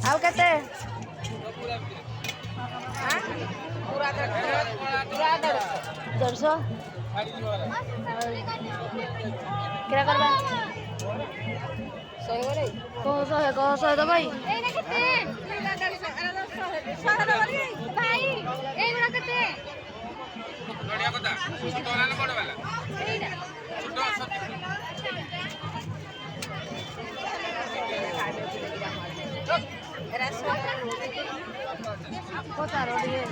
ଆଉ କେତେ ଦେଢ଼ଶହ କିରା କରିବା କହ ଶହେ ଦବ ଭାଇ ପଚାର ଟିକେ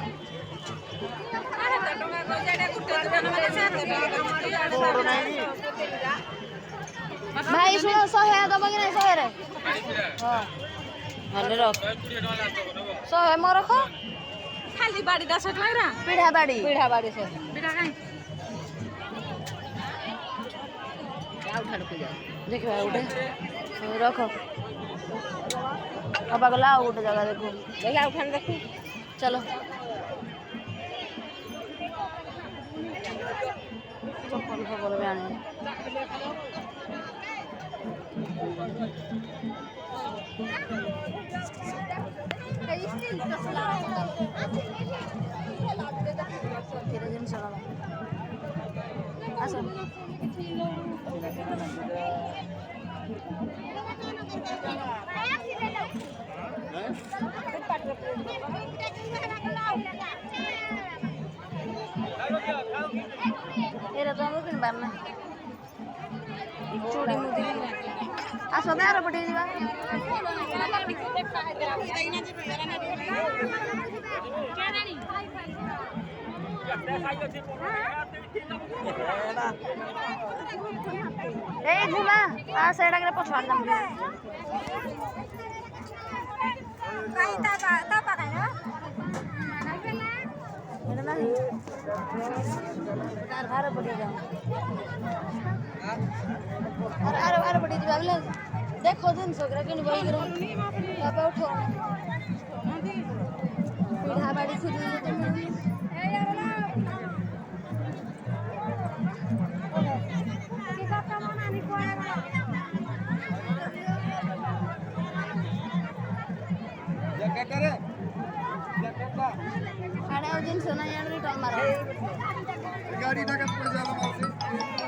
ଭାଇ ଶୁଣ 100 ଦବ କି ନାଇଁ 100 ରେ ହଁ ରଖ 100 ମୋ ରଖ ଖାଲି ବାଡ଼ିଟା 100 ଟଙ୍କା ପିଢା ବାଡି ପିଠା କାଇଁ ଦେଖିବା ଗୋଟେ ରଖ ବାବା ଗଲା ଆଉ ଗୋଟେ ଜାଗା ଦେଖୁ ଆଉ ଠାଣି ଦେଖୁ चलो चप्पल फप्पल भी आने एरा तो हम किन बारना चूड़ी मुदी आसो दार पटे जीवा ए झूला आ सेडा के पछवाड़ दम काई ता पाका ना एडा नहीं अरे पड़ी जाओ अरे पड़ी जाओ ले देखो दिन सोकरा के बई करो बाबा उठो पीढ़ा बाड़ी खुद ए यार ना की काका मना नहीं कोया जैकेट रे साढ़े दिन सोना यार रिटर्न मारो गाड़ी ढका पड़ जाला मासी